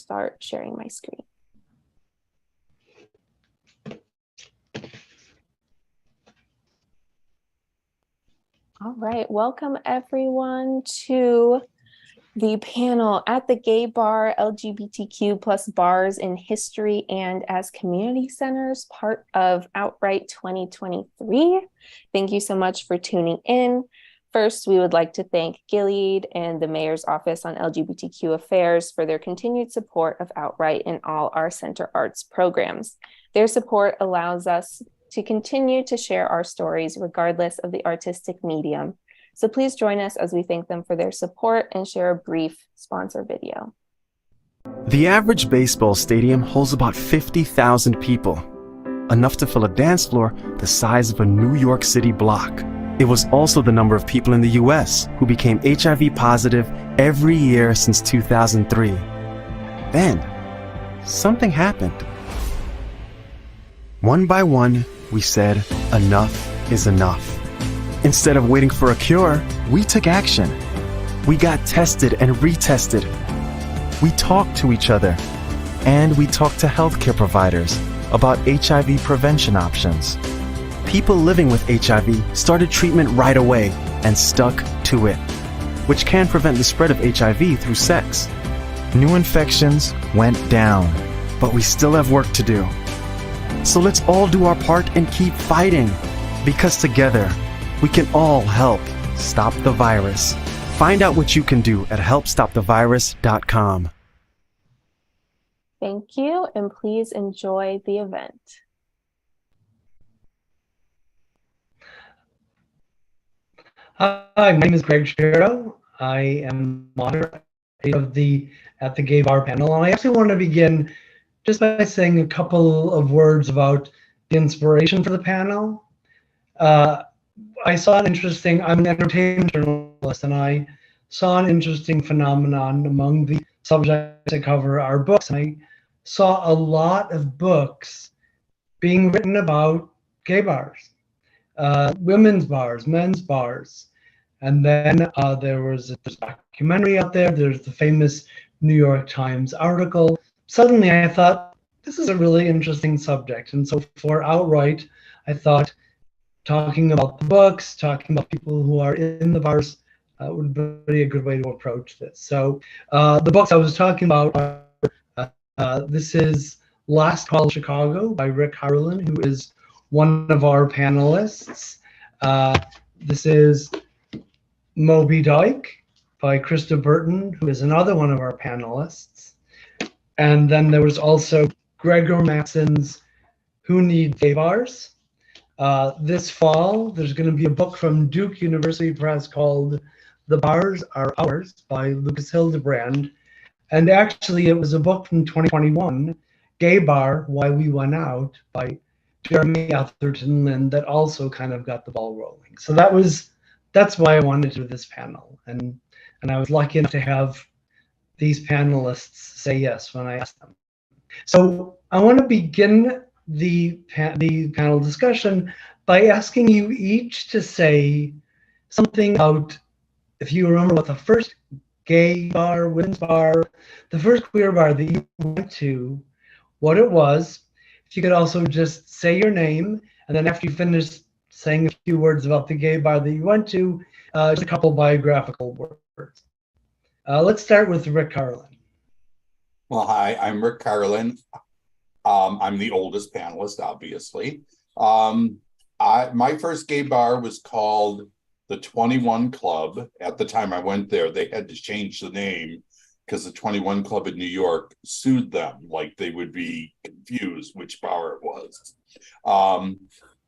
start sharing my screen. All right, welcome everyone to the panel at the Gay Bar, LGBTQ plus bars in history and as community centers, part of Outright 2023. Thank you so much for tuning in. First, we would like to thank Gilead and the Mayor's Office on LGBTQ Affairs for their continued support of Outright in all our Center Arts programs. Their support allows us to continue to share our stories regardless of the artistic medium. So please join us as we thank them for their support and share a brief sponsor video. The average baseball stadium holds about 50,000 people, enough to fill a dance floor the size of a New York City block. It was also the number of people in the US who became HIV positive every year since 2003. Then, something happened. One by one, we said, enough is enough. Instead of waiting for a cure, we took action. We got tested and retested. We talked to each other, and we talked to healthcare providers about HIV prevention options. People living with HIV started treatment right away and stuck to it, which can prevent the spread of HIV through sex. New infections went down, but we still have work to do. So let's all do our part and keep fighting, because together, we can all help stop the virus. Find out what you can do at helpstopthevirus.com. Thank you, and please enjoy the event. Hi, my name is Greg Shiro. I am moderator of the At the Gay Bar panel, and I actually want to begin just by saying a couple of words about the inspiration for the panel. I saw an interesting, I'm an entertainment journalist, and I saw an interesting phenomenon among the subjects I cover our books. And I saw a lot of books being written about gay bars, women's bars, men's bars. And then there was a documentary out there. There's the famous New York Times article. Suddenly I thought, this is a really interesting subject. And so for Outright, I thought, talking about the books, talking about people who are in the bars would be a good way to approach this. So the books I was talking about are, this is Last Call Chicago by Rick Karlin, who is one of our panelists. This is Moby Dyke by Krista Burton, who is another one of our panelists. And then there was also Gregor Mattsson's Who Need Gay Bars? This fall, there's going to be a book from Duke University Press called The Bars Are Ours by Lucas Hildebrand. And actually, it was a book from 2021, Gay Bar, Why We Went Out by Jeremy Atherton Lynn, that also kind of got the ball rolling. So that's why I wanted to do this panel. And I was lucky enough to have these panelists say yes when I asked them. So I want to begin the panel discussion by asking you each to say something about, if you remember what the first gay bar, women's bar, the first queer bar that you went to, what it was. If you could also just say your name, and then after you finish saying a few words about the gay bar that you went to, just a couple biographical words. Let's start with Rick Karlin. Well, hi, I'm Rick Karlin. I'm the oldest panelist, obviously. My first gay bar was called the 21 Club. At the time I went there, they had to change the name because the 21 Club in New York sued them, like they would be confused which bar it was.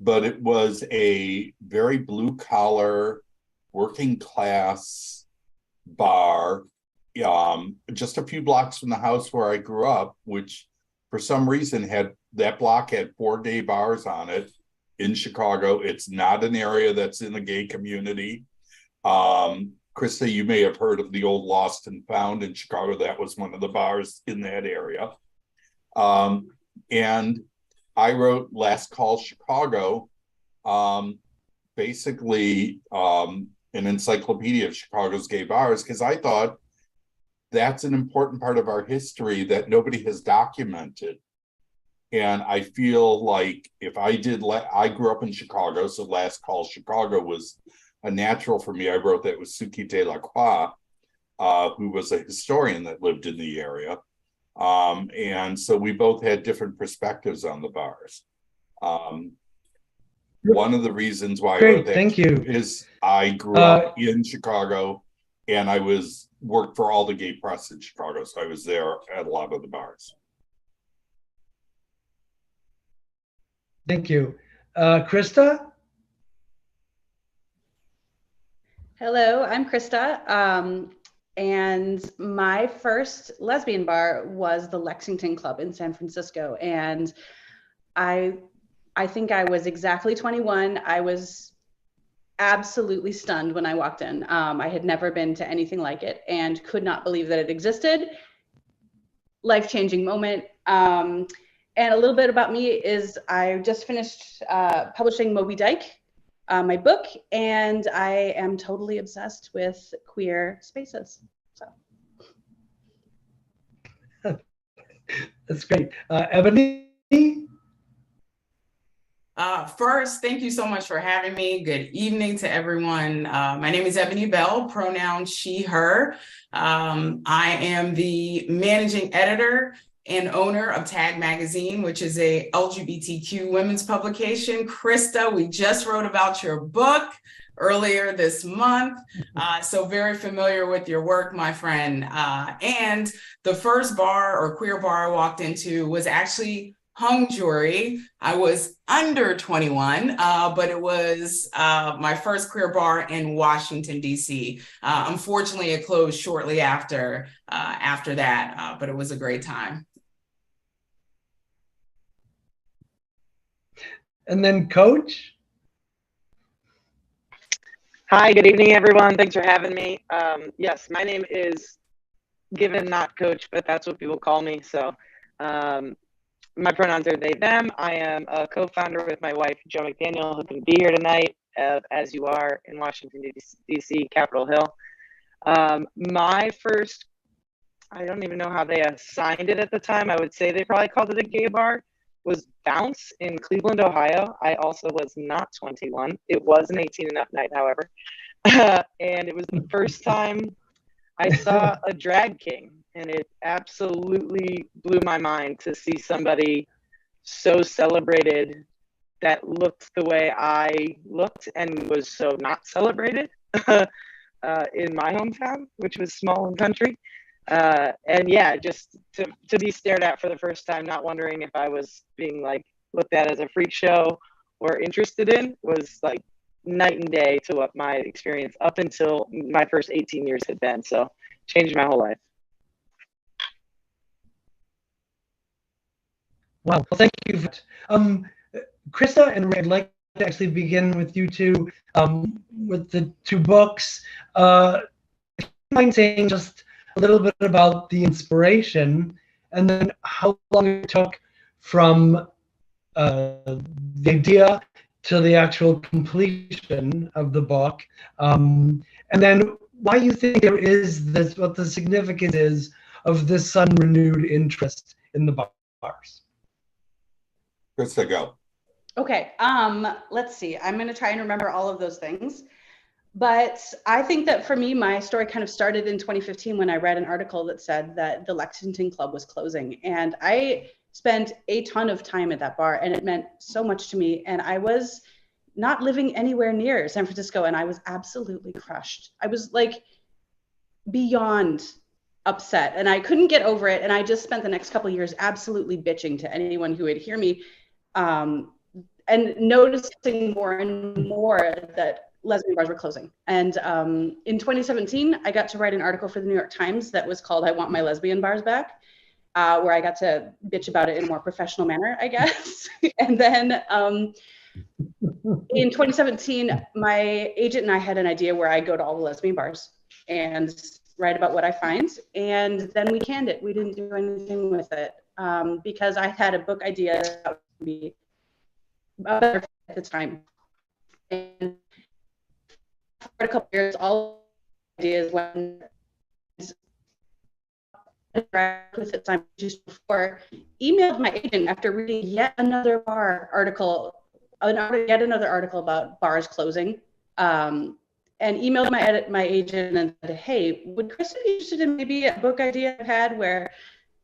But it was a very blue-collar, working-class bar, just a few blocks from the house where I grew up, which for some reason that block had 4 gay bars on it in Chicago. It's not an area that's in the gay community. Krista, you may have heard of the old Lost and Found in Chicago. That was one of the bars in that area. And I wrote Last Call Chicago, basically an encyclopedia of Chicago's gay bars, because I thought that's an important part of our history that nobody has documented. And I feel like if I grew up in Chicago, so Last Call Chicago was a natural for me. I wrote that with Suki Delacroix, who was a historian that lived in the area. And so we both had different perspectives on the bars. One of the reasons why I wrote that Thank you. is I grew up in Chicago, and I worked for all the gay press in Chicago, so I was there at a lot of the bars. Thank you. Krista? Hello, I'm Krista. And my first lesbian bar was the Lexington Club in San Francisco. And I think I was exactly 21. I was absolutely stunned when I walked in. I had never been to anything like it and could not believe that it existed. Life-changing moment. And a little bit about me is I just finished publishing Moby Dyke, my book, and I am totally obsessed with queer spaces. So. That's great. Eboné? First, thank you so much for having me. Good evening to everyone. My name is Eboné Bell, pronoun she, her. I am the managing editor and owner of Tagg magazine, which is a LGBTQ women's publication. Krista, we just wrote about your book earlier this month. So very familiar with your work, my friend. And the first bar or queer bar I walked into was actually hung jury. I was under 21, but it was my first queer bar in Washington, D.C. Unfortunately, it closed shortly after that, but it was a great time. And then Coach? Hi, good evening, everyone. Thanks for having me. Yes, my name is Given, not Coach, but that's what people call me. So my pronouns are they, them. I am a co-founder with my wife, Joe McDaniel, who can be here tonight, as you are in Washington, D.C., Capitol Hill. My first, I don't even know how they assigned it at the time. I would say they probably called it a gay bar, was Bounce in Cleveland, Ohio. I also was not 21. It was an 18 and up night, however. And it was the first time I saw a drag king, and it absolutely blew my mind to see somebody so celebrated that looked the way I looked and was so not celebrated in my hometown, which was small and country. And yeah, just to be stared at for the first time, not wondering if I was being like looked at as a freak show or interested in, was like night and day to what my experience up until my first 18 years had been. So changed my whole life. Wow, well, thank you. Krista and Rick, I'd like to actually begin with you two, with the two books. Do you mind saying just a little bit about the inspiration, and then how long it took from the idea to the actual completion of the book, and then why you think there is this, what the significance is of this sudden renewed interest in the bars? Krista, go. Okay, let's see. I'm going to try and remember all of those things. But I think that for me, my story kind of started in 2015 when I read an article that said that the Lexington Club was closing. And I spent a ton of time at that bar, and it meant so much to me. And I was not living anywhere near San Francisco, and I was absolutely crushed. I was like beyond upset, and I couldn't get over it. And I just spent the next couple of years absolutely bitching to anyone who would hear me, and noticing more and more that lesbian bars were closing. And in 2017, I got to write an article for the New York Times that was called "I Want My Lesbian Bars Back," where I got to bitch about it in a more professional manner, I guess. And then in 2017, my agent and I had an idea where I go to all the lesbian bars and write about what I find. And then we canned it. We didn't do anything with it because I had a book idea that would be better at the time. And for a couple years, all ideas went with it just before, emailed my agent after reading yet another bar article, yet another article about bars closing, and emailed my agent and said, hey, would Krista be interested in maybe a book idea I've had where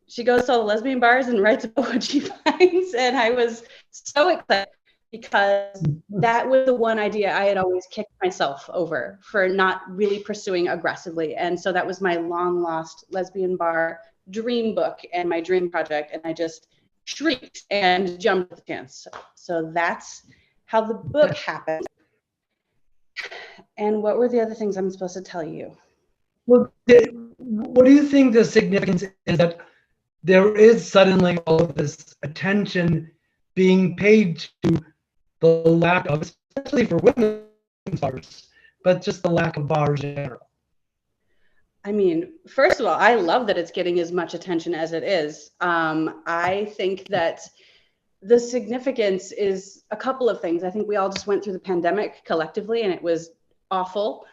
she goes to all the lesbian bars and writes about what she finds? And I was so excited because that was the one idea I had always kicked myself over for not really pursuing aggressively. And so that was my long lost lesbian bar dream book and my dream project. And I just shrieked and jumped at the chance. So that's how the book happened. And what were the other things I'm supposed to tell you? Well, what do you think the significance is that there is suddenly all of this attention being paid to the lack of, especially for women's bars, but just the lack of bars in general? I mean, first of all, I love that it's getting as much attention as it is. I think that the significance is a couple of things. I think we all just went through the pandemic collectively and it was awful.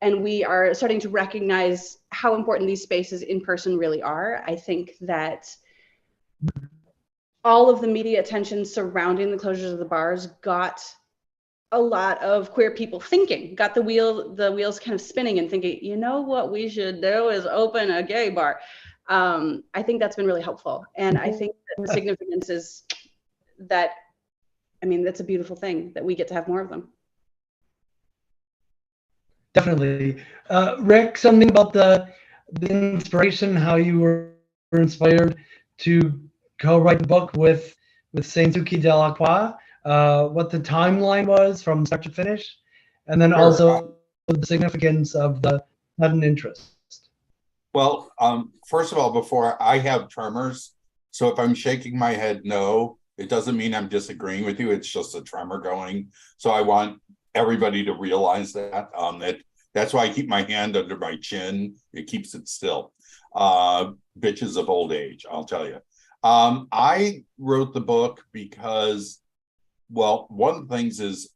And we are starting to recognize how important these spaces in person really are. I think that all of the media attention surrounding the closures of the bars got a lot of queer people thinking, got the wheels kind of spinning and thinking, you know what we should do is open a gay bar. I think that's been really helpful. And I think that the significance is that, I mean, that's a beautiful thing that we get to have more of them. Definitely. Rick, something about the inspiration, how you were inspired to co-write the book with Saint-Suki Delacroix, what the timeline was from start to finish, and then also the significance of the sudden interest. Well, first of all, before I have tremors, so if I'm shaking my head no, it doesn't mean I'm disagreeing with you. It's just a tremor going. So I want everybody to realize that. That's why I keep my hand under my chin. It keeps it still. Bitches of old age, I'll tell you. I wrote the book because, well, one of the things is,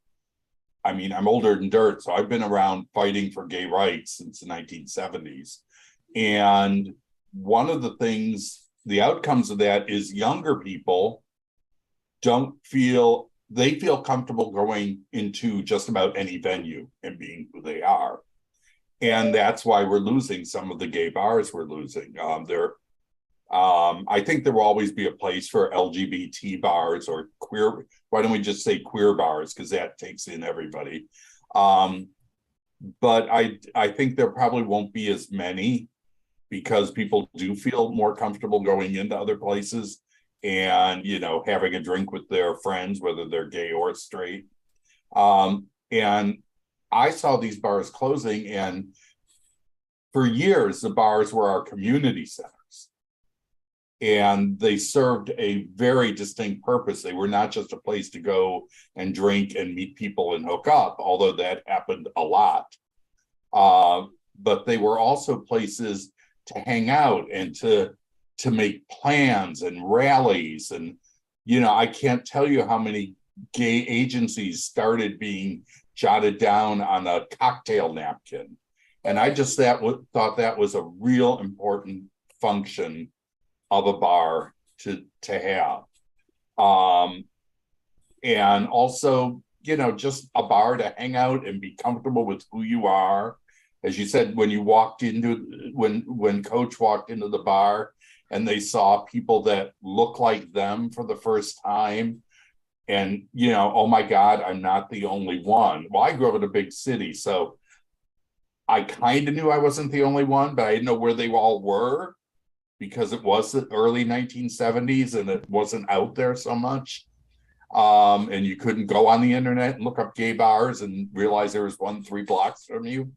I mean, I'm older than dirt, so I've been around fighting for gay rights since the 1970s. And one of the things, the outcomes of that is younger people they feel comfortable going into just about any venue and being who they are. And that's why we're losing some of the gay bars we're losing. I think there will always be a place for LGBT bars or queer. Why don't we just say queer bars? Because that takes in everybody. But I think there probably won't be as many because people do feel more comfortable going into other places and, you know, having a drink with their friends, whether they're gay or straight. And I saw these bars closing, and for years, the bars were our community centers. And they served a very distinct purpose. They were not just a place to go and drink and meet people and hook up, although that happened a lot. But they were also places to hang out and to make plans and rallies. And, you know, I can't tell you how many gay agencies started being jotted down on a cocktail napkin. And I just thought that was a real important function of a bar to have. And also, you know, just a bar to hang out and be comfortable with who you are. As you said, when you walked into, when Coach walked into the bar and they saw people that look like them for the first time, and, you know, oh my God, I'm not the only one. Well, I grew up in a big city, so I kind of knew I wasn't the only one, but I didn't know where they all were because it was the early 1970s and it wasn't out there so much. And you couldn't go on the internet and look up gay bars and realize there was one 3 blocks from you.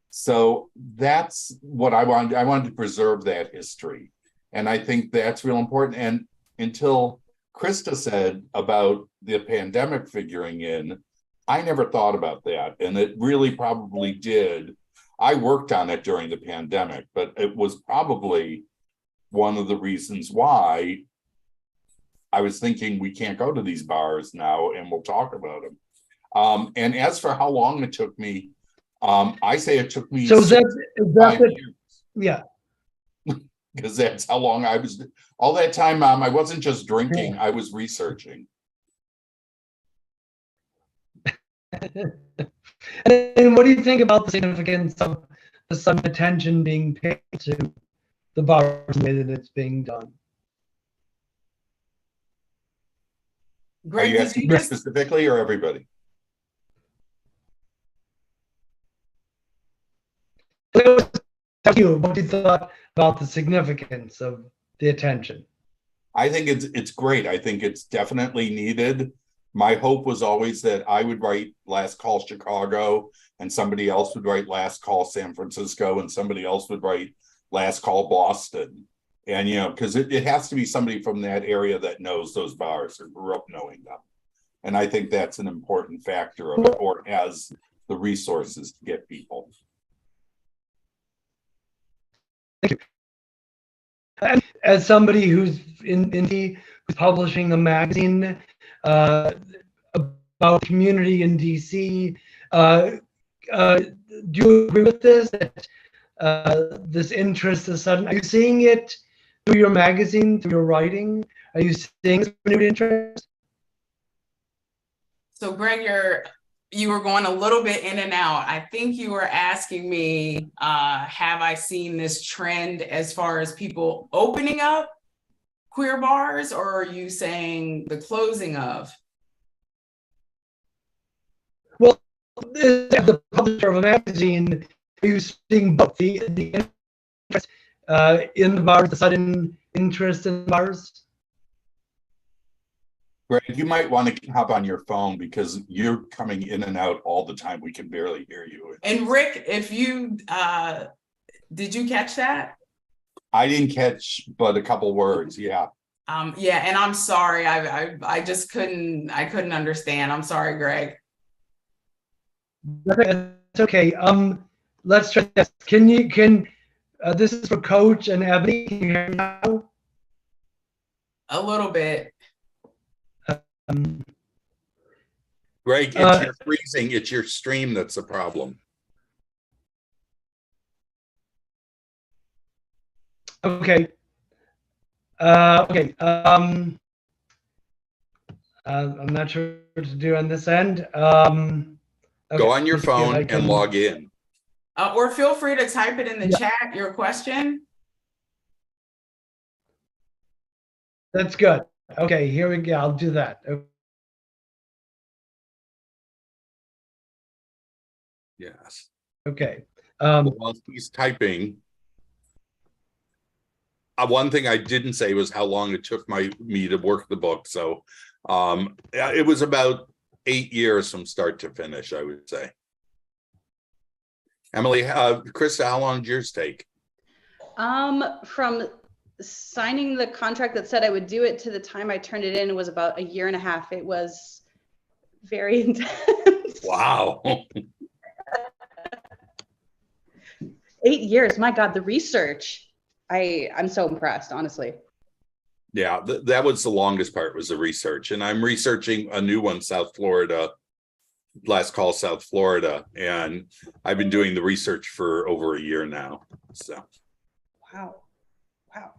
So that's what I wanted. I wanted to preserve that history. And I think that's real important. And until Krista said about the pandemic figuring in, I never thought about that. And it really probably did. I worked on it during the pandemic, but it was probably one of the reasons why I was thinking we can't go to these bars now, and we'll talk about them. And as for how long it took me, I say it took me. So is that it? Yeah. because that's how long I was. All that time, Mom, I wasn't just drinking, I was researching. And what do you think about the significance of some attention being paid to the bars and the way that it's being done? Are you asking me specifically or everybody? What you thought about the significance of the attention? I think it's great. I think it's definitely needed. My hope was always that I would write Last Call Chicago and somebody else would write Last Call San Francisco and somebody else would write Last Call Boston. And, because it has to be somebody from that area that knows those bars or grew up knowing them. And I think that's an important factor of it, or has the resources to get people. Thank you. And as somebody who's who's publishing a magazine about community in DC, do you agree with this? That this interest is sudden? Are you seeing it through your magazine, through your writing? Are you seeing this renewed interest? So, Greg, you were going a little bit in and out. I think you were asking me, have I seen this trend as far as people opening up queer bars, or are you saying the closing of? Well, as the publisher of a magazine, are you seeing both the interest in the bars, the sudden interest in bars? Greg, you might want to hop on your phone because you're coming in and out all the time. We can barely hear you. And Rick, if you, did you catch that? I didn't catch but a couple words, yeah. Yeah, and I'm sorry, I just couldn't understand. I'm sorry, Greg. That's okay. Let's try this. This is for Coach and Ebony. Can you hear me now? A little bit. Greg, you're freezing. It's your stream that's the problem. Okay. Okay. I'm not sure what to do on this end. Okay. Go on your phone and log in. Or feel free to type it in the chat, your question. That's good. Okay, here we go. I'll do that. Yes. Okay. While he's typing, one thing I didn't say was how long it took me to work the book. So it was about 8 years from start to finish, I would say. Emily, Krista, how long did yours take? From signing the contract that said I would do it to the time I turned it in was about 1.5 years. It was very intense. Wow. 8 years, my God, the research. I'm so impressed, honestly. Yeah, that was the longest part, was the research. And I'm researching a new one, South Florida, Last Call South Florida. And I've been doing the research for over 1 year now. So. Wow. Wow.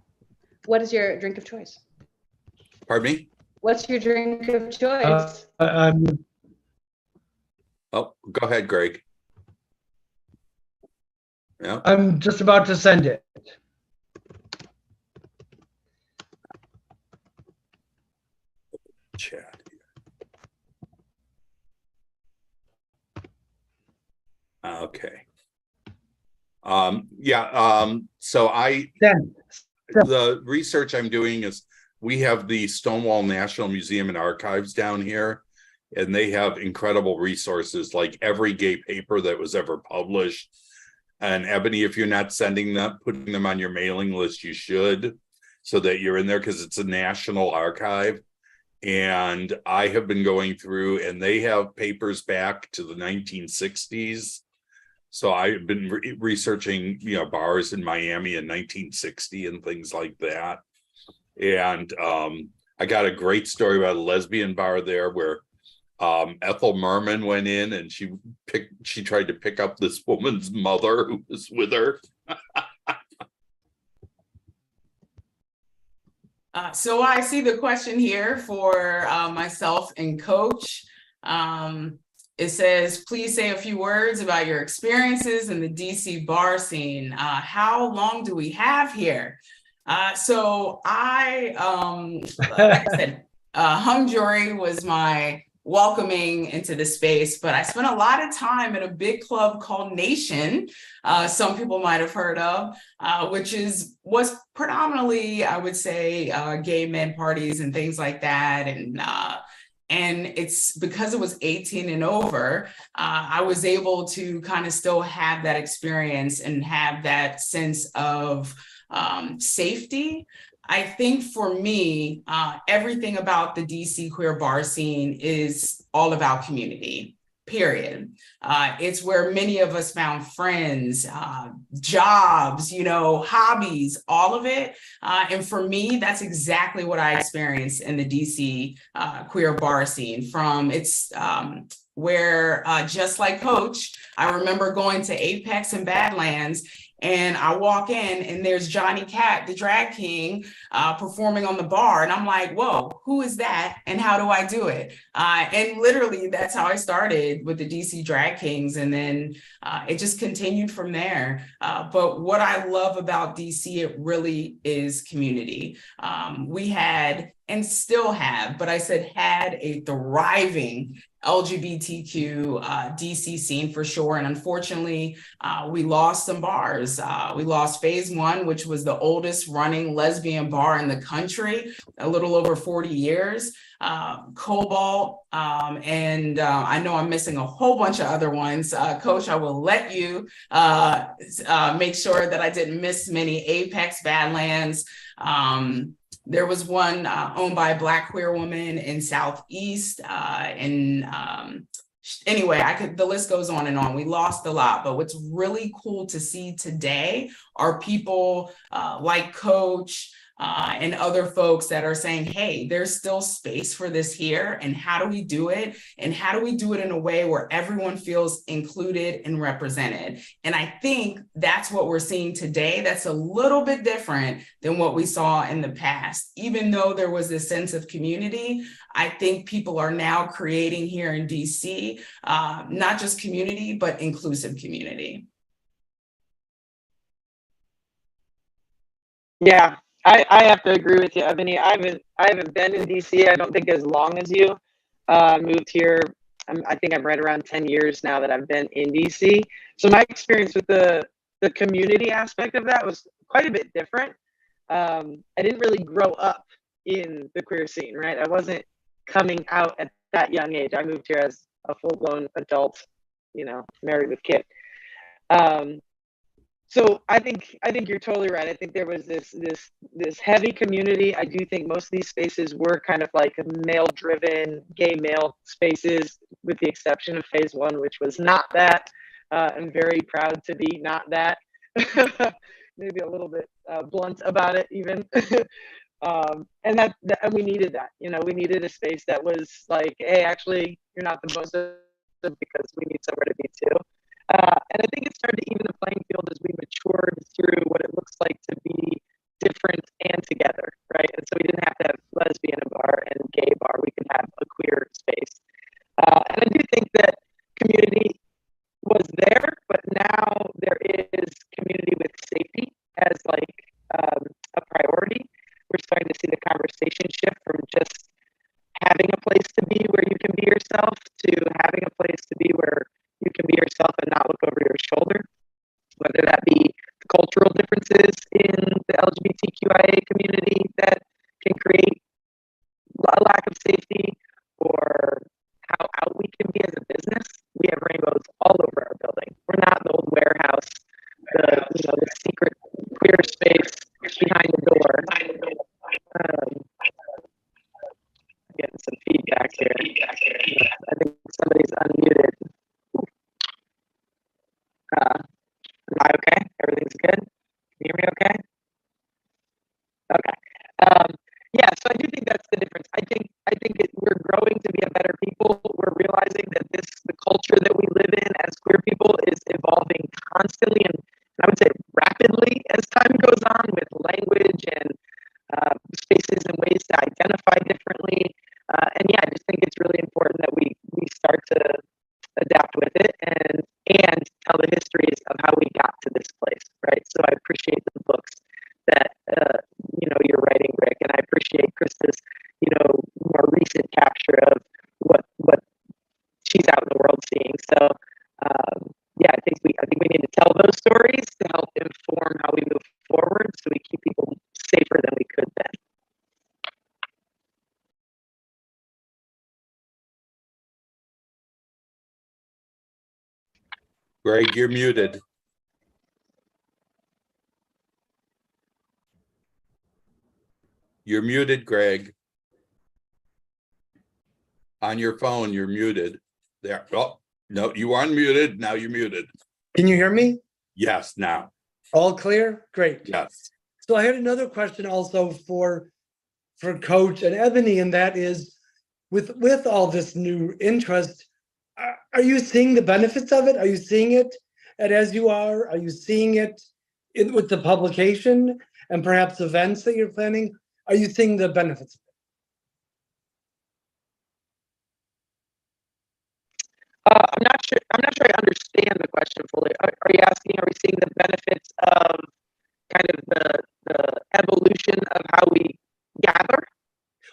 What is your drink of choice? Pardon me? What's your drink of choice? Oh, go ahead, Greg. Yeah. I'm just about to send it. Chat. Okay. So the research I'm doing is, we have the Stonewall National Museum and Archives down here, and they have incredible resources, like every gay paper that was ever published. And Ebony, if you're not sending them, putting them on your mailing list, you should, so that you're in there, because it's a national archive. And I have been going through, and they have papers back to the 1960s. So I've been researching, bars in Miami in 1960 and things like that. And I got a great story about a lesbian bar there where Ethel Merman went in and she tried to pick up this woman's mother who was with her. So I see the question here for myself and Coach. It says, please say a few words about your experiences in the DC bar scene. How long do we have here? So I, like I said, hung jury was my welcoming into the space, but I spent a lot of time at a big club called Nation, some people might have heard of, which was predominantly, I would say, gay men parties and things like that. And it's because it was 18 and over, I was able to kind of still have that experience and have that sense of safety. I think for me, everything about the DC queer bar scene is all about community, period. It's where many of us found friends, jobs, hobbies, all of it. And for me, that's exactly what I experienced in the DC queer bar scene. From it's where, just like Coach, I remember going to Apex and Badlands, and I walk in and there's Johnny Cat, the drag king, performing on the bar. And I'm like, whoa, who is that? And how do I do it? And literally that's how I started with the DC drag kings. And then it just continued from there. But what I love about DC, it really is community. We had, and still have, but I said had, a thriving LGBTQ DC scene for sure. And unfortunately, we lost some bars. We lost Phase One, which was the oldest running lesbian bar in the country, a little over 40 years. Cobalt, and I know I'm missing a whole bunch of other ones. Coach, I will let you make sure that I didn't miss many. Apex, Badlands. There was one owned by a Black queer woman in Southeast. Anyway, the list goes on and on. We lost a lot, but what's really cool to see today are people like Coach, and other folks that are saying, hey, there's still space for this here. And how do we do it? And how do we do it in a way where everyone feels included and represented? And I think that's what we're seeing today. That's a little bit different than what we saw in the past. Even though there was this sense of community, I think people are now creating here in DC, not just community, but inclusive community. Yeah. I have to agree with you, Eboné. I haven't been in DC, I don't think, as long as you. Moved here, I think I'm right around 10 years now that I've been in DC. So my experience with the community aspect of that was quite a bit different. I didn't really grow up in the queer scene, right? I wasn't coming out at that young age. I moved here as a full-blown adult, married with kid. So I think you're totally right. I think there was this heavy community. I do think most of these spaces were kind of like male-driven, gay male spaces, with the exception of Phase One, which was not that. I'm very proud to be not that. Maybe a little bit blunt about it, even. And that we needed that. We needed a space that was like, hey, actually, you're not the most of because we need somewhere to be too. And I think it started to even the playing field as we matured through what it looks like to be different and together, right? And so we didn't have to have lesbian bar and gay bar. We could have a queer space. And I do think that community was there, but now there is community with safety as like a priority. We're starting to see the conversation shift from just having a place to be where you can be yourself to having a place to be where you can be yourself and not look over your shoulder, whether that be the cultural differences in the LGBTQIA community that can create a lack of safety, or how out we can be as a business. We have rainbows all over our building. We're not the old warehouse, the secret queer space behind the door. Getting some feedback here. I think somebody's unmuted. Am I okay? Everything's good? Can you hear me okay? Okay. Yeah, so I do think that's the difference. I think we're growing to be a better people. We're realizing that the culture that we live in as queer people is evolving constantly, and I would say rapidly as time goes on, with language and spaces and ways to identify differently. And yeah, I just think it's really important that we start to adapt with it and tell the histories of how we got to this place, right? So I appreciate the books that you're writing, Rick, and I appreciate Krista's more recent capture of what she's out in the world seeing. So yeah, I think we need to tell those stories to help inform how we move forward, so we keep people safer than we could then. Greg, you're muted. You're muted, Greg. On your phone, you're muted. There. Oh, no, you are unmuted. Now you're muted. Can you hear me? Yes, now. All clear? Great. Yes. So I had another question also for Coach and Eboné, and that is, with all this new interest, are you seeing the benefits of it? Are you seeing it as you are? Are you seeing it with the publication and perhaps events that you're planning? Are you seeing the benefits of it? I'm not sure I understand the question fully. Are you asking, are we seeing the benefits of kind of the evolution of how we gather?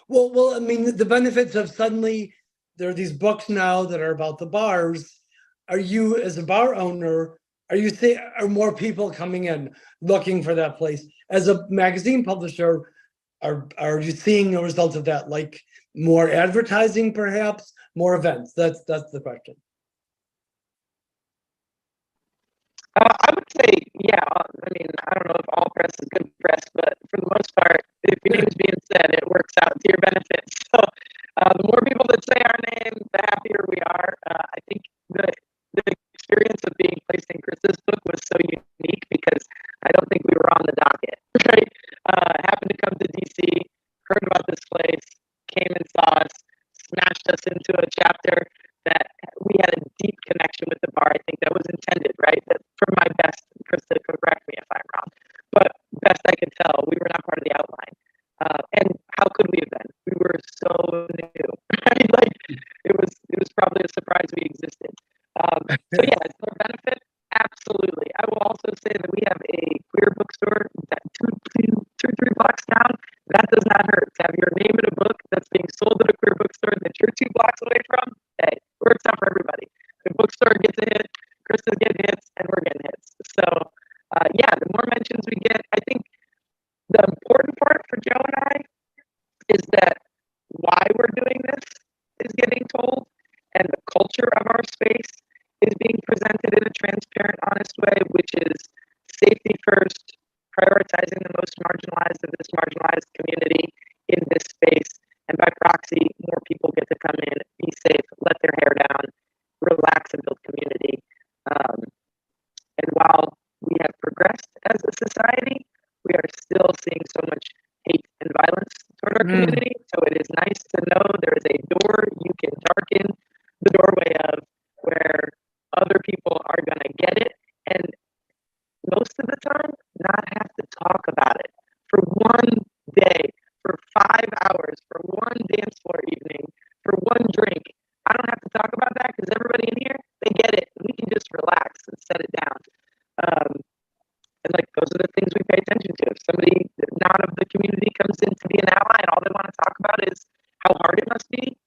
Well, I mean, the benefits of suddenly there are these books now that are about the bars. Are you, as a bar owner, are more people coming in looking for that place? As a magazine publisher, are you seeing a result of that, like more advertising, perhaps more events? That's the question. I would say, yeah. I mean, I don't know if all press is good press, but for the most part, if your name's being said, it works out to your benefit. So the more people that say our name, the happier we are. I think the experience of being placed in Krista's book was so unique because I don't think we were on the docket, right? Happened to come to DC, heard about this place, came and saw us, smashed us into a chapter that we had a deep connection with the bar. I think that was intended, right? That for my best, Krista, correct me if I'm wrong, but best I can tell, we were not part of the outline. And how could we have been? We were so new. Right? Like it was probably a surprise we existed. So yeah, is there a benefit? Absolutely. I will also say that we have a queer bookstore that two, 3 blocks down. That does not hurt to have your name in a book that's being sold at a queer bookstore that you're 2 blocks away from. Hey, works out for everybody. The bookstore gets a hit, Krista's getting hits, and we're getting hits. So yeah, the more mentions we get, I think the important part for Joe and I is that why we're doing this is getting told, and the culture of our space is being presented in a transparent, honest way, which is safety first, prioritizing the most marginalized of this marginalized community in this space, and by proxy, more people get to come in, be safe, let their hair down, relax, and build community. And while we have progressed as a society, we are still seeing so much hate and violence toward our community. So it is nice to know there is a door you can darken the doorway of where other people are going to get it, and most of the time not have to talk about it for one day, for 5 hours, for one dance floor evening, for one drink. I don't have to talk about that because everybody in here, they get it. We can just relax and set it down. And like those are the things we pay attention to. If somebody not of the community comes in to be an ally and all they want to talk about is how hard it must be,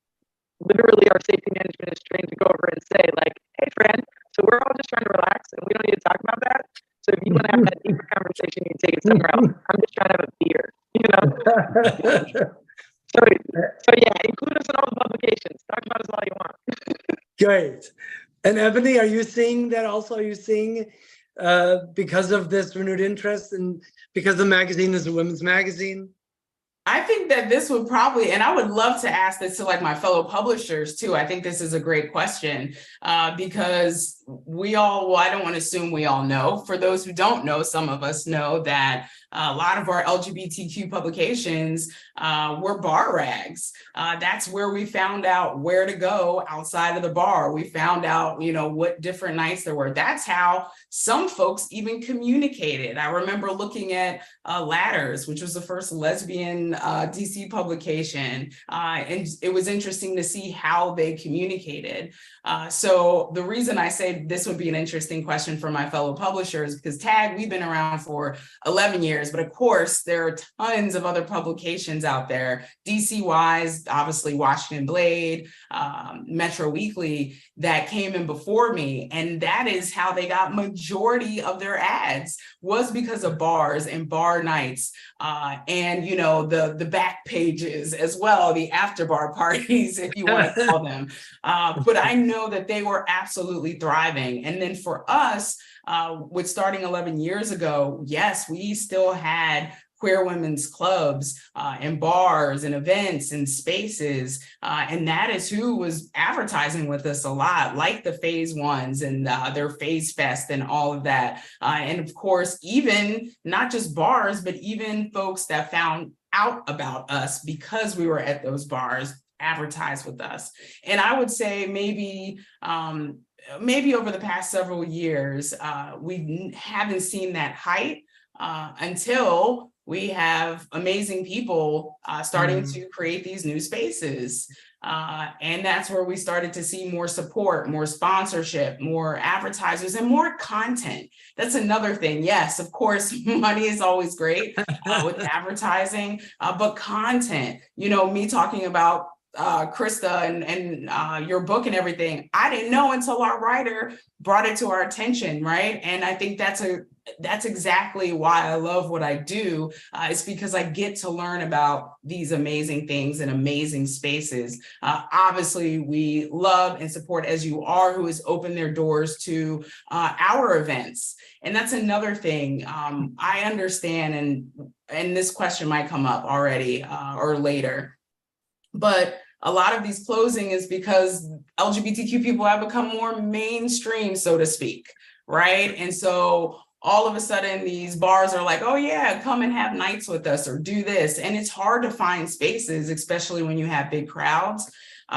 literally our safety management is trained to go over and say like, hey friend, so we're all just trying to relax and we don't need to talk about that. So if you want to have that deeper conversation, you can take it somewhere else. I'm just trying to have a beer, you know? So yeah, include us in all the publications. Talk about us all you want. Great. And Eboné, are you seeing that also? Are you seeing because of this renewed interest and because the magazine is a women's magazine? I think that this would probably, and I would love to ask this to like my fellow publishers too. I think this is a great question because we all, well, I don't want to assume we all know. For those who don't know, some of us know that A lot of our LGBTQ publications were bar rags. That's where we found out where to go outside of the bar. We found out, what different nights there were. That's how some folks even communicated. I remember looking at Ladders, which was the first lesbian DC publication. And it was interesting to see how they communicated. So the reason I say this would be an interesting question for my fellow publishers, because Tagg, we've been around for 11 years, but of course, there are tons of other publications out there. DC Wise, obviously Washington Blade, Metro Weekly, that came in before me. And that is how they got majority of their ads, was because of bars and bar nights. And the back pages as well, the after bar parties, if you want to call them. But I know that they were absolutely thriving. And then for us, with starting 11 years ago, yes, we still had queer women's clubs and bars and events and spaces. And that is who was advertising with us a lot, like the Phase Ones and their Phase Fest and all of that. And of course, even not just bars, but even folks that found out about us because we were at those bars advertised with us. And I would say maybe over the past several years, we haven't seen that height until we have amazing people starting to create these new spaces. And that's where we started to see more support, more sponsorship, more advertisers, and more content. That's another thing. Yes, of course, money is always great with advertising, but content, me talking about Krista and your book and everything, I didn't know until our writer brought it to our attention, right? And I think that's exactly why I love what I do. It's because I get to learn about these amazing things and amazing spaces. Obviously, we love and support As You Are, who has opened their doors to our events. And that's another thing. I understand, and this question might come up already or later. But a lot of these closing is because LGBTQ people have become more mainstream, so to speak, right? And so all of a sudden these bars are like, oh yeah, come and have nights with us or do this. And it's hard to find spaces, especially when you have big crowds.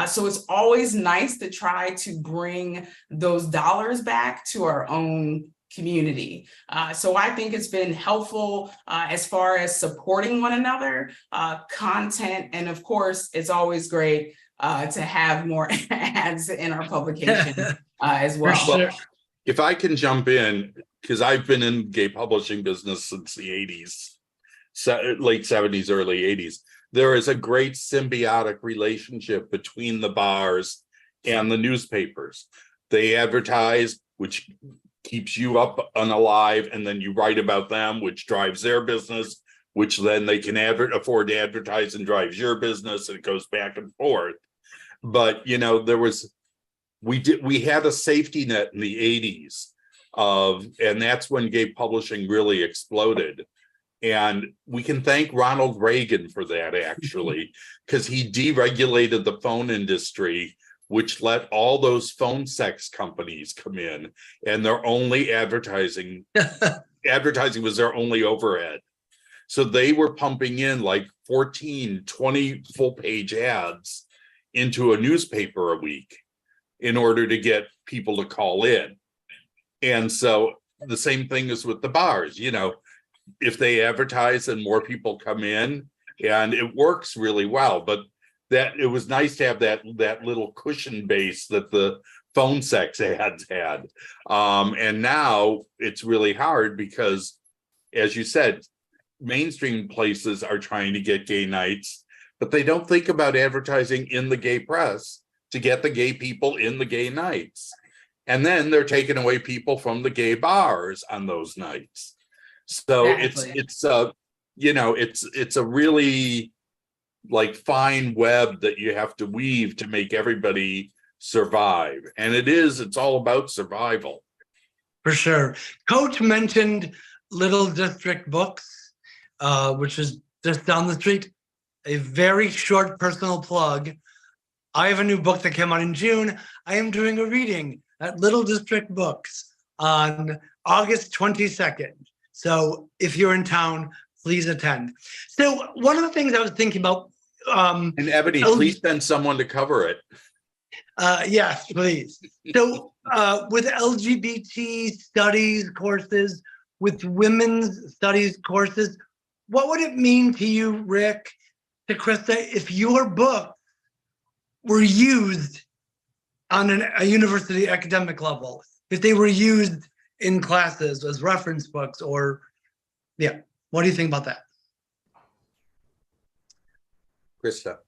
So it's always nice to try to bring those dollars back to our own community. So I think it's been helpful as far as supporting one another, content, and of course, it's always great to have more ads in our publication as well. Well, if I can jump in, because I've been in gay publishing business since the 80s, late 70s, early 80s, there is a great symbiotic relationship between the bars and the newspapers. They advertise, which keeps you up and alive, and then you write about them, which drives their business, which then they can afford to advertise and drives your business, and it goes back and forth. But we had a safety net in the 80s and that's when gay publishing really exploded. And we can thank Ronald Reagan for that, actually, because he deregulated the phone industry, which let all those phone sex companies come in, and their only advertising was their only overhead. So they were pumping in like 14, 20 full page ads into a newspaper a week in order to get people to call in. And so the same thing is with the bars, if they advertise and more people come in, and it works really well. But that it was nice to have that little cushion base that the phone sex ads had. And now it's really hard because, as you said, mainstream places are trying to get gay nights, but they don't think about advertising in the gay press to get the gay people in the gay nights. And then they're taking away people from the gay bars on those nights. So exactly. It's a really fine web that you have to weave to make everybody survive. And it's all about survival. For sure. Coach mentioned Little District Books, which is just down the street. A very short personal plug. I have a new book that came out in June. I am doing a reading at Little District Books on August 22nd. So if you're in town, please attend. So one of the things I was thinking about, And Eboné, please send someone to cover it. yes, please. So with LGBT studies courses, with women's studies courses, what would it mean to you, Rick, to Krista, if your book were used on a university academic level, if they were used in classes as reference books, or, yeah, what do you think about that? Krista.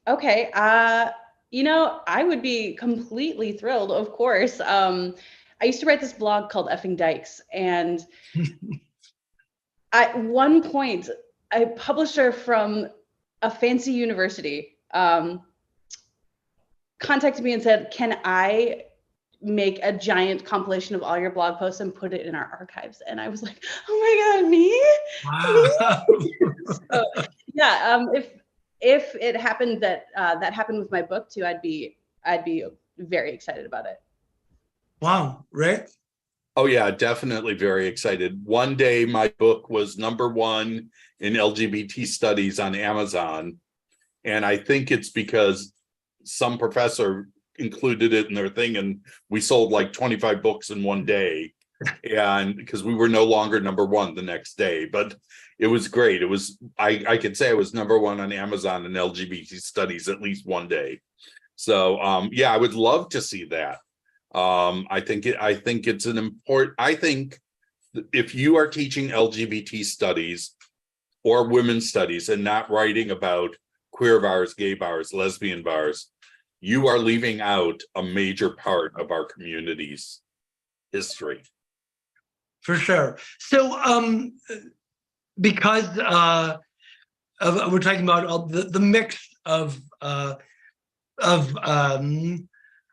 Okay. You know, I would be completely thrilled, of course. I used to write this blog called Effing Dykes, and at one point, a publisher from a fancy university contacted me and said, "Can I make a giant compilation of all your blog posts and put it in our archives?" And I was like, "Oh my God, me?" Wow. So, yeah, if it happened that that happened with my book too, I'd be very excited about it. Wow, Rick? Oh yeah, definitely very excited. One day my book was #1 in LGBT studies on Amazon. And I think it's because some professor included it in their thing, and we sold like 25 books in one day. And because we were no longer #1 the next day, but it was great. It was, I could say I was #1 on Amazon in LGBT studies at least one day. So yeah, I would love to see that. I think it's an important, I think if you are teaching LGBT studies or women's studies and not writing about queer bars, gay bars, lesbian bars, you are leaving out a major part of our community's history. For sure. So because we're talking about the mix of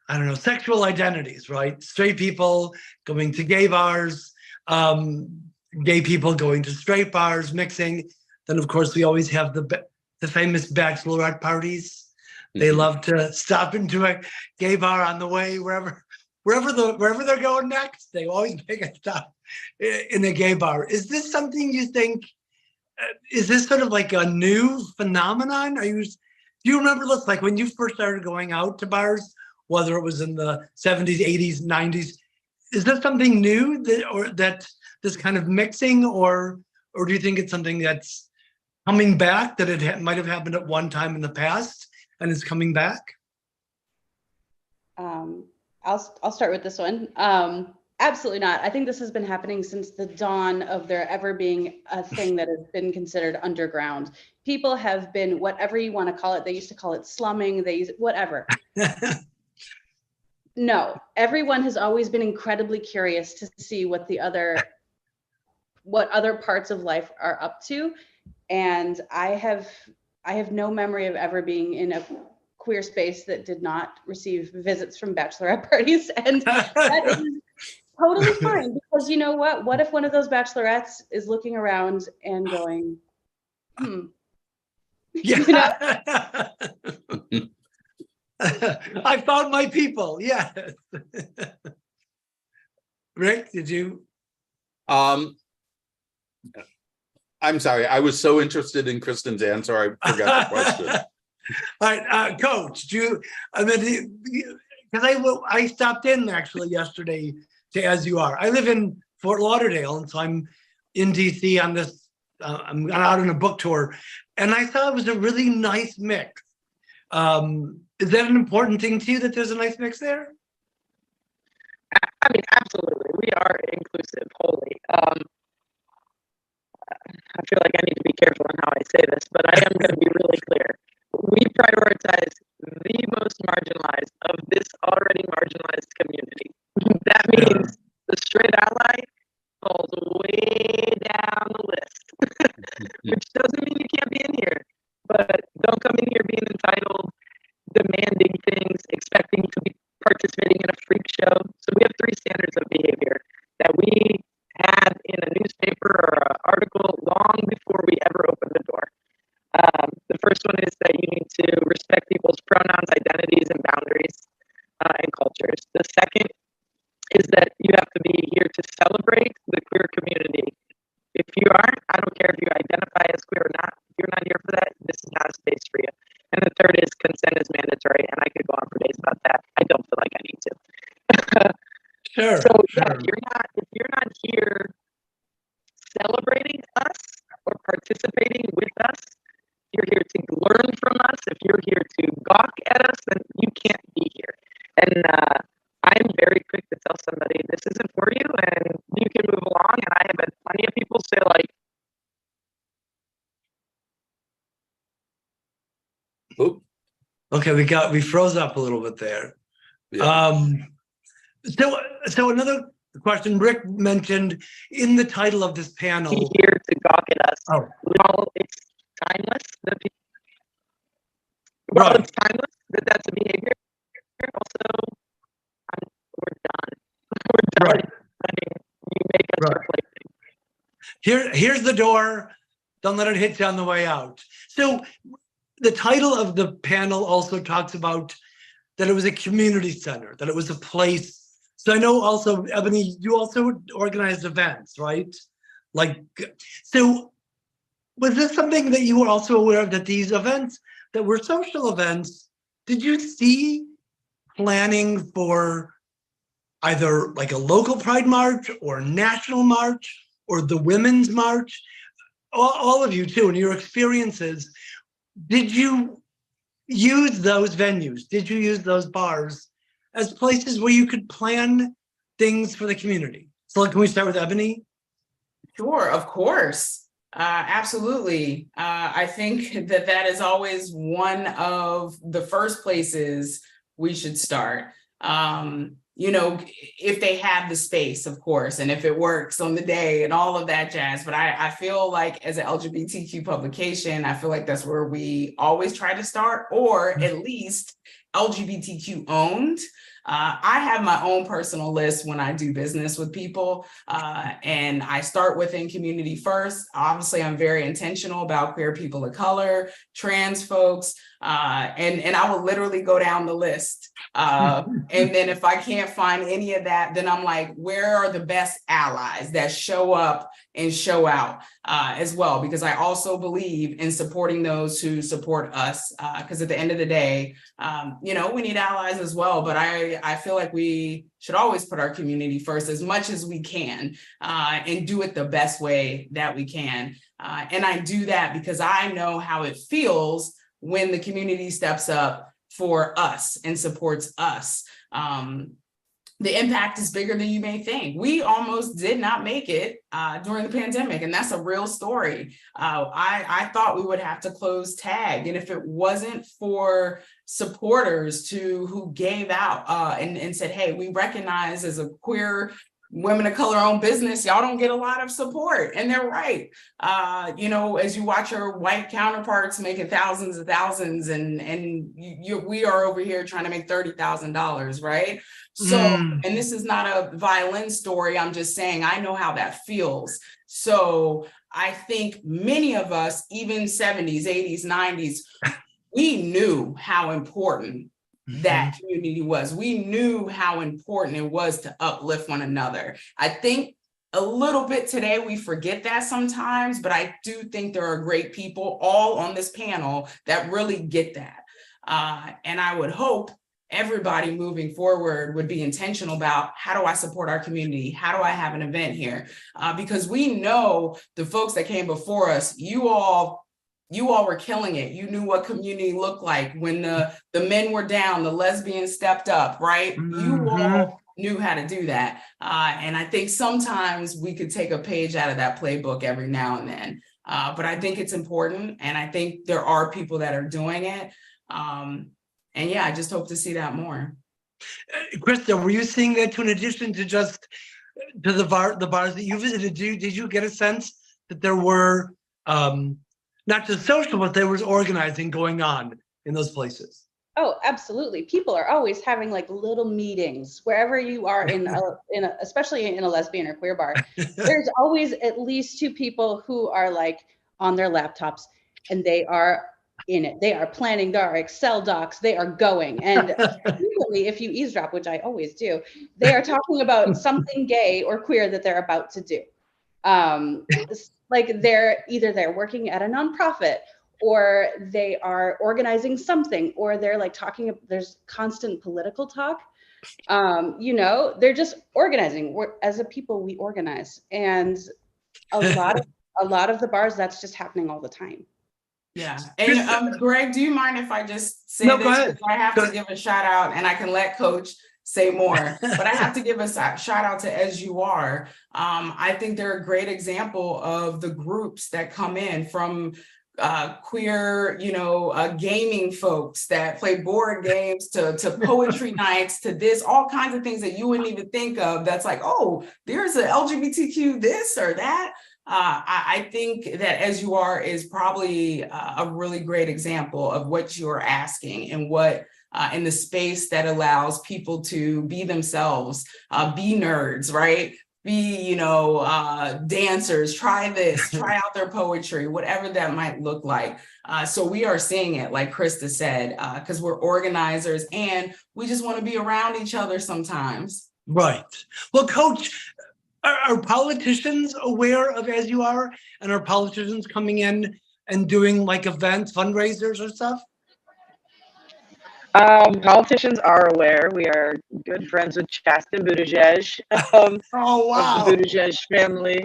I don't know, sexual identities, right? Straight people going to gay bars, gay people going to straight bars, mixing. Then of course we always have the famous bachelorette parties. They love to stop into a gay bar on the way, wherever they're going next. They always make a stop in a gay bar. Is this something you think? Is this sort of like a new phenomenon? Do you remember this, like when you first started going out to bars, whether it was in the 70s, 80s, 90s? Is this something new that this kind of mixing, or do you think it's something that's coming back, that it might have happened at one time in the past and is coming back? I'll start with this one. Absolutely not. I think this has been happening since the dawn of there ever being a thing that has been considered underground. People have been, whatever you want to call it, they used to call it slumming, they use whatever. No, everyone has always been incredibly curious to see what other parts of life are up to. And I have no memory of ever being in a queer space that did not receive visits from bachelorette parties. And that is totally fine, because you know what if one of those bachelorettes is looking around and going, Yeah. You know? I found my people. Yes. Rick, did you? I'm sorry, I was so interested in Kristen's answer, I forgot the question. All right, Coach, because I stopped in actually yesterday to As You Are. I live in Fort Lauderdale, and so I'm in DC on this. I'm out on a book tour, and I thought it was a really nice mix. Is that an important thing to you, that there's a nice mix there? I mean, absolutely. We are inclusive, wholly. I feel like I need to be careful on how I say this, but I am going to be really clear. We prioritize the most marginalized of this already marginalized community. That means the straight ally falls way down the list, which doesn't mean you can't be in here, but don't come in here being entitled, demanding things, expecting to be participating in a freak show. So we have 3 standards of behavior that we had in a newspaper or an article long before we ever opened the door. The first one is that you need to respect people's pronouns, identities, and boundaries and cultures. The second is that you have to be here to celebrate the queer community. If you queer or not, if you're not here for that, this is not a space for you. And the third is consent is mandatory, and I could go on for days about that. I don't feel like I need to. Sure. So yeah, sure. if you're not here celebrating us or participating with us, you're here to learn from us. If you're here to gawk at us, then you can't be here. And I'm very quick to tell somebody this isn't for you, and you can move along. And I have had plenty of people say like, Oop. Okay, we froze up a little bit there. Yeah. So another question Rick mentioned in the title of this panel. be here to gawk at us. Oh. Well, it's timeless. Well, Right. it's timeless that's a behavior. Also, we're done. We're done. Right. I mean, you make us Right. replace. Here's the door. Don't let it hit you on the way out. So the title of the panel also talks about that it was a community center, that it was a place. So I know also, Eboné, you also organized events, right? Like, so was this something that you were also aware of, that these events that were social events, did you see planning for either like a local pride march or a national march or the women's march? All of you too, in your experiences, did you use those venues? Did you use those bars as places where you could plan things for the community? So can we start with Eboné? Sure, of course. Absolutely. I think that is always one of the first places we should start. If they have the space, of course, and if it works on the day and all of that jazz. But I feel like as an LGBTQ publication, I feel like that's where we always try to start, or at least LGBTQ owned. I have my own personal list when I do business with people, and I start within community first. Obviously, I'm very intentional about queer people of color, trans folks, and I will literally go down the list. And then if I can't find any of that, then I'm like, where are the best allies that show up and show out as well? Because I also believe in supporting those who support us, because at the end of the day, we need allies as well. But I feel like we should always put our community first as much as we can, and do it the best way that we can. And I do that because I know how it feels when the community steps up for us and supports us. The impact is bigger than you may think. We almost did not make it during the pandemic, and that's a real story. I thought we would have to close Tagg, and if it wasn't for supporters who gave out and said, hey, we recognize as a queer women of color owned business, y'all don't get a lot of support. And they're right. As you watch your white counterparts making thousands of thousands, and we are over here trying to make $30,000, right? So, and this is not a violin story. I'm just saying, I know how that feels. So I think many of us, even 70s, 80s, 90s, we knew how important that community was. We knew how important it was to uplift one another. I think a little bit today we forget that sometimes, but I do think there are great people all on this panel that really get that. And I would hope everybody moving forward would be intentional about, how do I support our community? How do I have an event here? Because we know the folks that came before us, you all were killing it. You knew what community looked like when the men were down, the lesbians stepped up, right? You all knew how to do that. And I think sometimes we could take a page out of that playbook every now and then. But I think it's important. And I think there are people that are doing it. And yeah, I just hope to see that more. Krista, were you seeing that too, in addition to just to the bars that you visited? Did you get a sense that there were not just social, but there was organizing going on in those places? Oh, absolutely. People are always having like little meetings wherever you are especially in a lesbian or queer bar. There's always at least two people who are like on their laptops, and they are in it. They are planning. There are Excel docs. They are going. And usually, if you eavesdrop, which I always do, they are talking about something gay or queer that they're about to do. Like they're working at a nonprofit, or they are organizing something, or they're like talking, there's constant political talk. They're just organizing. As a people, we organize. And a lot of the bars, that's just happening all the time. Yeah. And Greg, do you mind if I just say No, this? go ahead. I have to give a shout out, and I can let Coach say more, but I have to give a shout out to As You Are. I think they're a great example of the groups that come in from queer, gaming folks that play board games to poetry nights, to this, all kinds of things that you wouldn't even think of. That's like, oh, there's a LGBTQ this or that. I think that As You Are is probably a really great example of what you're asking, and what in the space that allows people to be themselves, be nerds, right? Be, dancers, try this, try out their poetry, whatever that might look like. So we are seeing it, like Krista said, because we're organizers and we just want to be around each other sometimes. Right. Well, Coach, are politicians aware of As You Are? And are politicians coming in and doing like events, fundraisers or stuff? Politicians are aware. We are good friends with Chasten Buttigieg. Oh, wow. Of the Buttigieg family.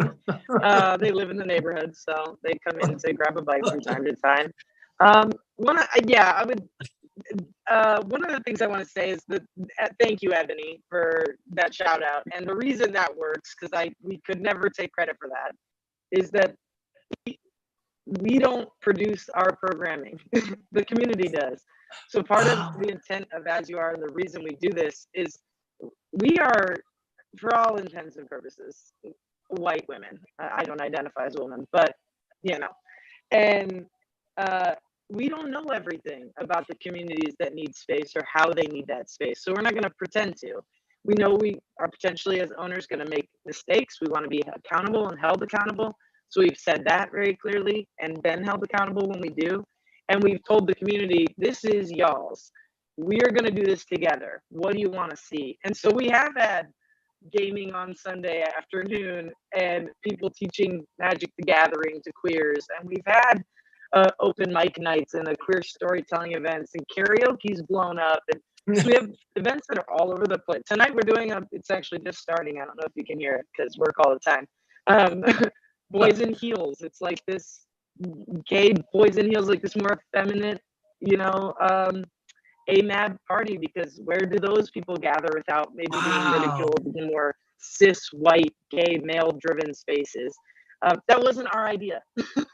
They live in the neighborhood, so they come in to grab a bite from time to time. One of the things I want to say is that thank you, Eboné, for that shout out. And the reason that works, because we could never take credit for that, is that we don't produce our programming. The community does. So part of the intent of As You Are, and the reason we do this, is we are, for all intents and purposes, white women. I don't identify as a woman, but and we don't know everything about the communities that need space or how they need that space. So we're not going to pretend to. We know we are potentially, as owners, going to make mistakes. We want to be accountable and held accountable. So we've said that very clearly and been held accountable when we do. And we've told the community, this is y'all's. We are going to do this together. What do you want to see? And so we have had gaming on Sunday afternoon and people teaching Magic the Gathering to queers. And we've had open mic nights and the queer storytelling events, and karaoke's blown up. And so we have events that are all over the place. Tonight we're doing it's actually just starting. I don't know if you can hear it because work all the time. Boys in Heels. It's like this gay boys in heels, like this more effeminate, AMAB party, because where do those people gather without maybe being ridiculed in more cis, white, gay, male-driven spaces? That wasn't our idea.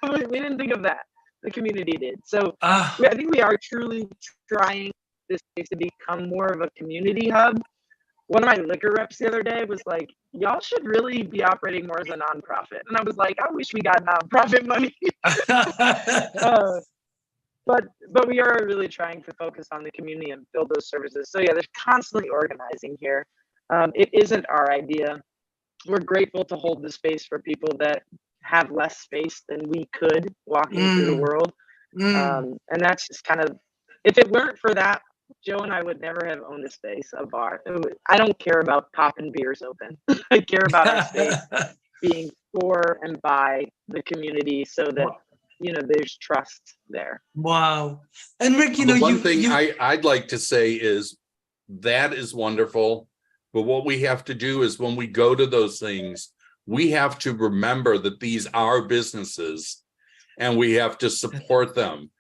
We didn't think of that. The community did. So I think we are truly trying this space to become more of a community hub. One of my liquor reps the other day was like, y'all should really be operating more as a nonprofit. And I was like, I wish we got nonprofit money. But we are really trying to focus on the community and build those services. So yeah, there's constantly organizing here. It isn't our idea. We're grateful to hold the space for people that have less space than we could walking through the world. And that's just kind of, if it weren't for that, Joe and I would never have owned a space, a bar. I don't care about popping beers open. I care about our space being for and by the community, so that there's trust there. Wow. And Rick, one thing I'd like to say is that is wonderful, but what we have to do is when we go to those things, we have to remember that these are businesses and we have to support them.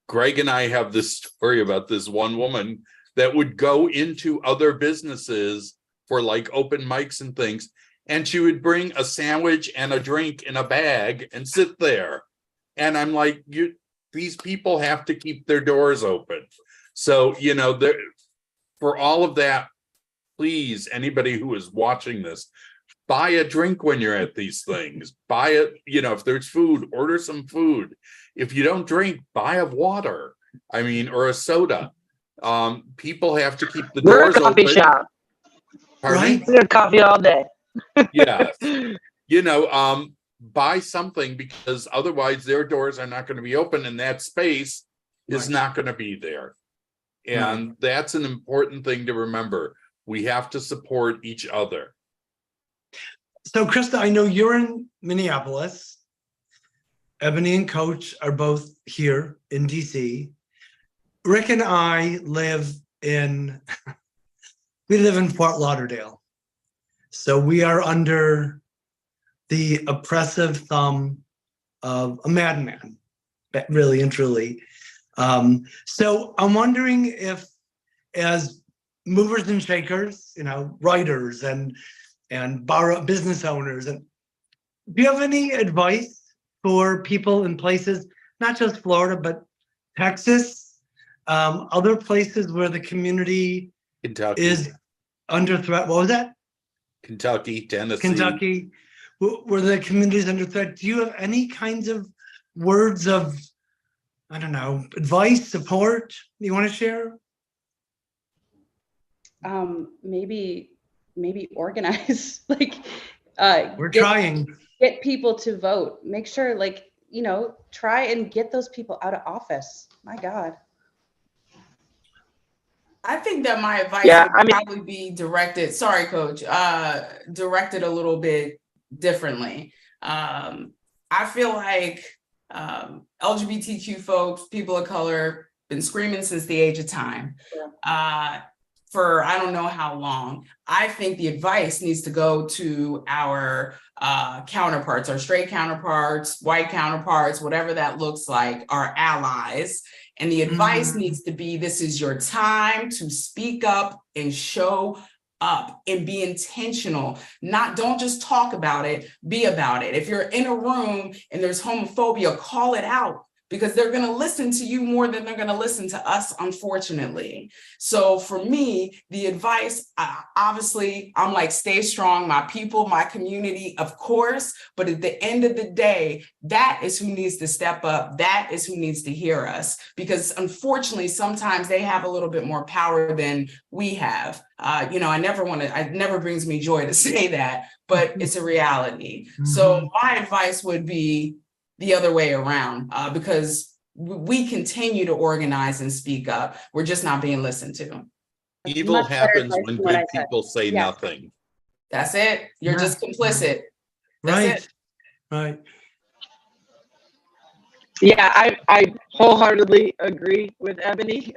Greg and I have this story about this one woman that would go into other businesses for like open mics and things, and she would bring a sandwich and a drink in a bag and sit there. And I'm like, these people have to keep their doors open. So, for all of that, please, anybody who is watching this, buy a drink when you're at these things. Buy it, if there's food, order some food. If you don't drink, buy a water. Or a soda. People have to keep the doors open. We're a coffee shop. Pardon me? We're coffee all day. Yes. Buy something, because otherwise their doors are not going to be open and that space is not going to be there. And that's an important thing to remember. We have to support each other. So Krista, I know you're in Minneapolis. Eboné and Coach are both here in DC. Rick and I live in Fort Lauderdale. So we are under the oppressive thumb of a madman, really and truly. So I'm wondering if, as movers and shakers, writers and bar business owners, and do you have any advice for people in places, not just Florida, but Texas, other places where the community Kentucky is under threat? What was that? Kentucky, Tennessee. Kentucky, where the community is under threat. Do you have any kinds of words of, I don't know, advice, support you want to share? Maybe organize, like, we're trying. Get people to vote. Make sure, try and get those people out of office. My God. I think that my advice would probably be directed, sorry, Coach, directed a little bit differently. I feel like LGBTQ folks, people of color, been screaming since the age of time. For I don't know how long. I think the advice needs to go to our counterparts, our straight counterparts, white counterparts, whatever that looks like, our allies. And the advice needs to be, this is your time to speak up and show up and be intentional. Don't just talk about it, be about it. If you're in a room and there's homophobia, call it out, because they're going to listen to you more than they're going to listen to us, unfortunately. So for me, the advice, obviously, I'm like, stay strong, my people, my community, of course. But at the end of the day, that is who needs to step up. That is who needs to hear us. Because unfortunately, sometimes they have a little bit more power than we have. It never brings me joy to say that, but it's a reality. So my advice would be the other way around, because we continue to organize and speak up. We're just not being listened to. Evil happens when good people say nothing. That's it. You're just complicit. That's it. Right. Yeah, I wholeheartedly agree with Eboné.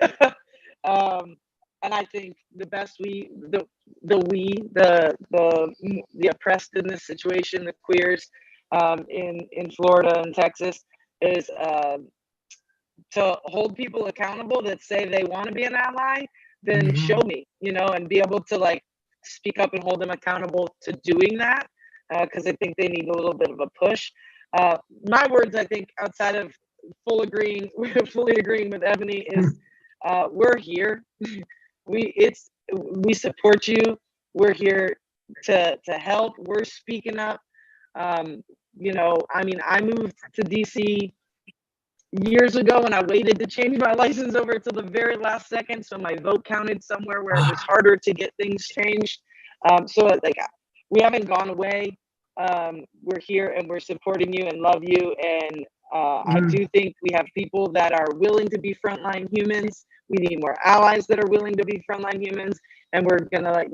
And I think the best the oppressed in this situation, the queers, in Florida and Texas, is to hold people accountable that say they want to be an ally, then show me, and be able to speak up and hold them accountable to doing that, because I think they need a little bit of a push. My words, I think, outside of fully agreeing with Eboné, is we're here. We support you. We're here to help. We're speaking up. I moved to DC years ago, and I waited to change my license over to the very last second, so my vote counted somewhere where it was harder to get things changed. We haven't gone away. We're here and we're supporting you and love you. And I do think we have people that are willing to be frontline humans. We need more allies that are willing to be frontline humans. And we're gonna,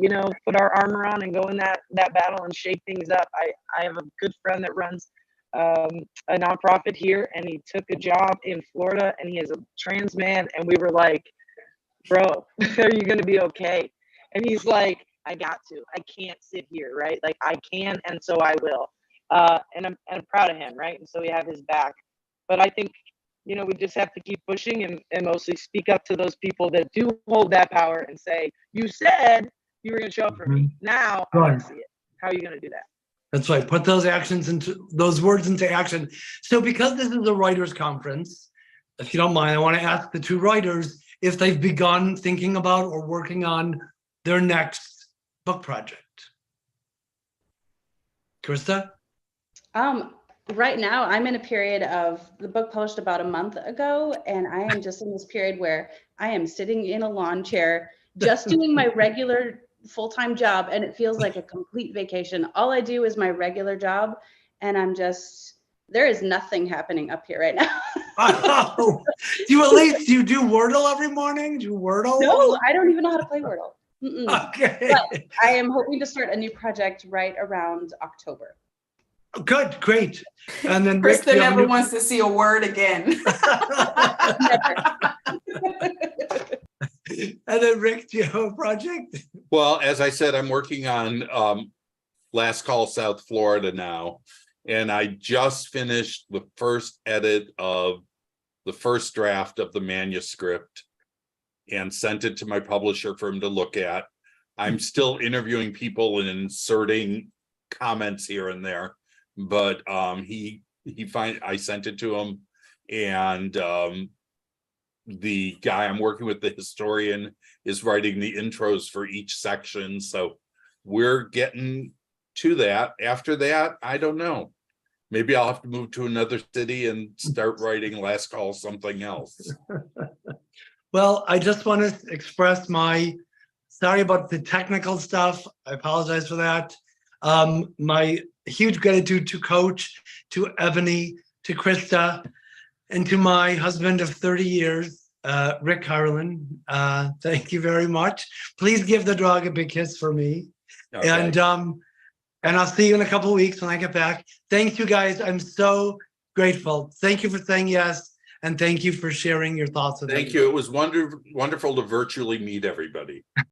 put our armor on and go in that battle and shake things up. I have a good friend that runs a nonprofit here, and he took a job in Florida, and he is a trans man. And we were like, bro, are you gonna be okay? And he's like, I can't sit here, right? I can, and so I will. And I'm proud of him, right? And so we have his back. But I think, we just have to keep pushing and mostly speak up to those people that do hold that power and say, you said you were going to show up for me. Now I want to see it. How are you going to do that? That's right. Put those words into action. So because this is a writers' conference, if you don't mind, I want to ask the two writers if they've begun thinking about or working on their next book project. Krista? Right now, I'm in a period of the book published about a month ago, and I am just in this period where I am sitting in a lawn chair, just doing my regular full-time job, and it feels like a complete vacation. All I do is my regular job, and there is nothing happening up here right now. Do you do Wordle every morning? Do you Wordle? No, I don't even know how to play Wordle. Okay. But I am hoping to start a new project right around October. Good, great. And then Rick, Krista never wants to see a word again. And then Rick, do you have a project? Well, as I said, I'm working on Last Call South Florida now. And I just finished the first edit of the first draft of the manuscript and sent it to my publisher for him to look at. I'm still interviewing people and inserting comments here and there, but I sent it to him, and the guy I'm working with, the historian, is writing the intros for each section. So we're getting to that. After that, I don't know. Maybe I'll have to move to another city and start writing Last Call something else. Well, I just want to express my sorry about the technical stuff. I apologize for that. My huge gratitude to Coach, to Eboné, to Krista, and to my husband of 30 years, Rick Karlin. Thank you very much. Please give the dog a big kiss for me. Okay. And I'll see you in a couple of weeks when I get back. Thank you, guys. I'm so grateful. Thank you for saying yes. And thank you for sharing your thoughts with me. Thank you. It was wonderful to virtually meet everybody.